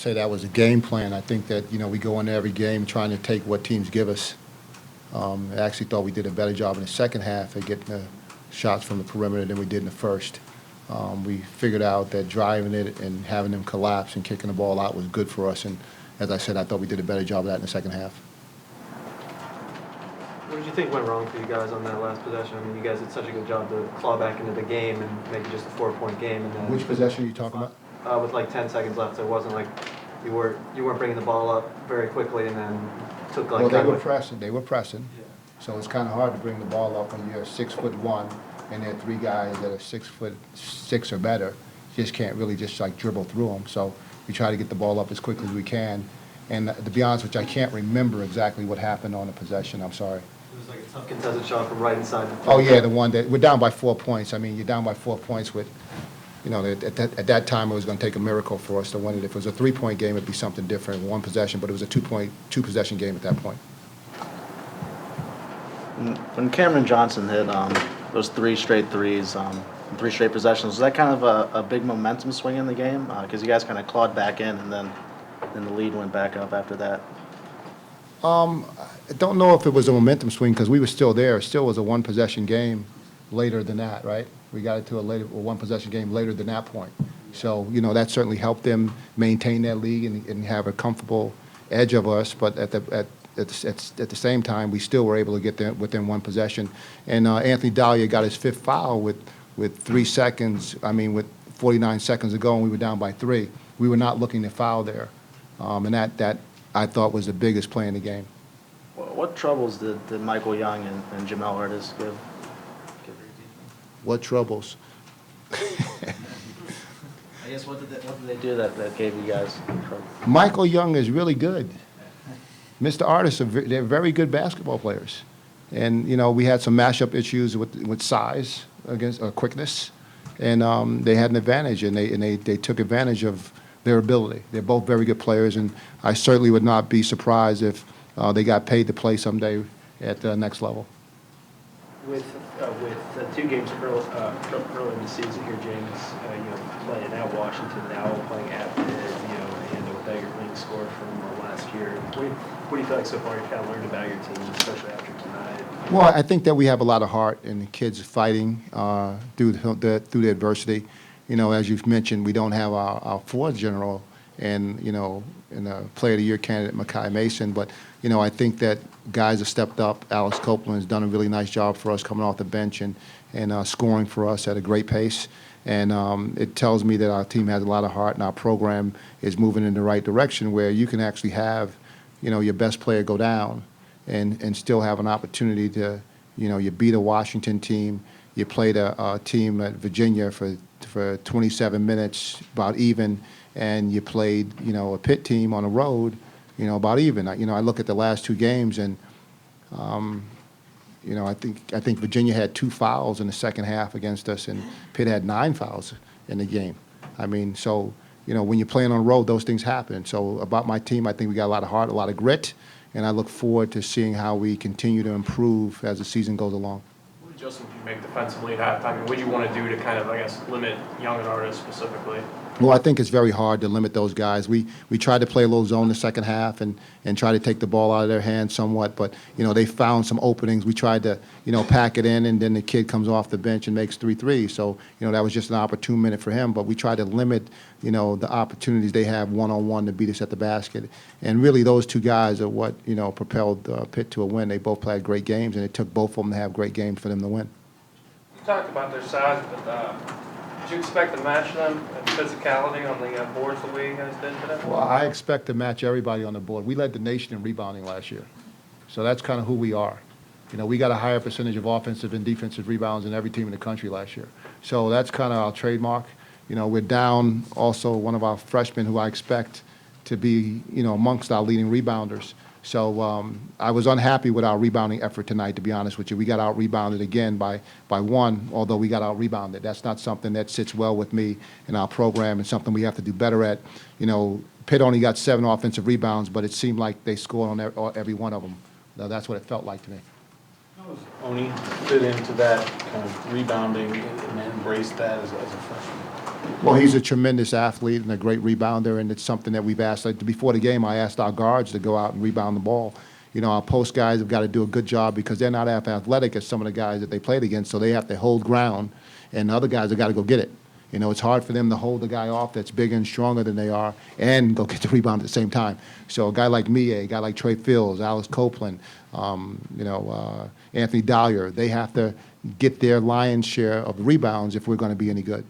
say that was a game plan. I think that, we go into every game trying to take what teams give us. I actually thought we did a better job in the second half at getting the shots from the perimeter than we did in the first. We figured out that driving it and having them collapse and kicking the ball out was good for us. And as I said, I thought we did a better job of that in the second half. What did you think went wrong for you guys on that last possession? I mean, you guys did such a good job to claw back into the game and make it just a 4-point game. And then Which possession are you talking about? With like 10 seconds left, it wasn't like you weren't bringing the ball up very quickly and then took like. Well, they were pressing. They were pressing. Yeah. So it's kind of hard to bring the ball up when you're 6'1" and there are three guys that are 6'6" or better. You just can't really just like dribble through them. So we try to get the ball up as quickly as we can. And to be honest with you, I can't remember exactly what happened on the possession. I'm sorry. It was like a tough contested shot from right inside the. Oh yeah, the one that we're down by 4 points. I mean, you're down by 4 points with. At that time, it was going to take a miracle for us to win it. If it was a 3-point game, it'd be something different, one possession, but it was a two-possession game at that point. When Cameron Johnson hit those 3 straight threes, 3 straight possessions, was that kind of a big momentum swing in the game? Because you guys kind of clawed back in, and then the lead went back up after that. I don't know if it was a momentum swing because we were still there. It still was a one-possession game later than that, right? We got it to a one-possession game later than that point. So, that certainly helped them maintain their lead and have a comfortable edge of us. But at the same time, we still were able to get them within one possession. And Anthony Dahlia got his 5th foul with 3 seconds. I mean, with 49 seconds to go, and we were down by 3. We were not looking to foul there, and that I thought was the biggest play in the game. What troubles did Michael Young and Jamel Artis give? What troubles? I guess what did they do that gave you guys trouble? Michael Young is really good. Mr. Artis, they're very good basketball players. And, we had some mashup issues with size against quickness. And they had an advantage, and they took advantage of their ability. They're both very good players, and I certainly would not be surprised if they got paid to play someday at the next level. With 2 games early in the season here, James, playing at Washington, now playing at Pitt, and a bigger league score from last year. What do you feel like so far you've kind of learned about your team, especially after tonight? Well, I think that we have a lot of heart in the kids fighting through the adversity. As you've mentioned, we don't have our 4th general and a Player of the Year candidate, Makai Mason, but I think that guys have stepped up. Alex Copeland has done a really nice job for us coming off the bench and scoring for us at a great pace. And it tells me that our team has a lot of heart and our program is moving in the right direction where you can actually have, your best player go down and still have an opportunity to, you beat a Washington team, you played a team at Virginia for 27 minutes, about even, and you played, a Pitt team on the road, about even. I look at the last 2 games, and I think Virginia had 2 fouls in the second half against us, and Pitt had 9 fouls in the game. I mean, so when you're playing on the road, those things happen. So about my team, I think we got a lot of heart, a lot of grit, and I look forward to seeing how we continue to improve as the season goes along. What adjustments do you make defensively at halftime? And what do you want to do to kind of, limit Young and Artis specifically? Well, I think it's very hard to limit those guys. We tried to play a little zone the second half and try to take the ball out of their hands somewhat, but they found some openings. We tried to pack it in, and then the kid comes off the bench and makes 3 threes. So that was just an opportune minute for him. But we tried to limit the opportunities they have one-on-one to beat us at the basket. And really, those 2 guys are what propelled Pitt to a win. They both played great games, and it took both of them to have great games for them to win. You talked about their size, but did you expect to match them in physicality on the boards the way you guys did today? Well, I expect to match everybody on the board. We led the nation in rebounding last year. So that's kind of who we are. We got a higher percentage of offensive and defensive rebounds than every team in the country last year. So that's kind of our trademark. We're down also one of our freshmen who I expect to be, amongst our leading rebounders. So I was unhappy with our rebounding effort tonight, to be honest with you. We got out-rebounded again by 1, although we got out-rebounded. That's not something that sits well with me in our program and something we have to do better at. Pitt only got 7 offensive rebounds, but it seemed like they scored on every one of them. Now, that's what it felt like to me. How does Oni fit into that kind of rebounding and embrace that as a freshman? Well, he's a tremendous athlete and a great rebounder, and it's something that we've asked. Like, before the game, I asked our guards to go out and rebound the ball. You know, our post guys have got to do a good job because they're not as athletic as some of the guys that they played against, so they have to hold ground, and the other guys have got to go get it. You know, it's hard for them to hold the guy off that's bigger and stronger than they are and go get the rebound at the same time. So a guy like me, a guy like Trey Fields, Alice Copeland, Anthony Dahlia, they have to get their lion's share of rebounds if we're going to be any good.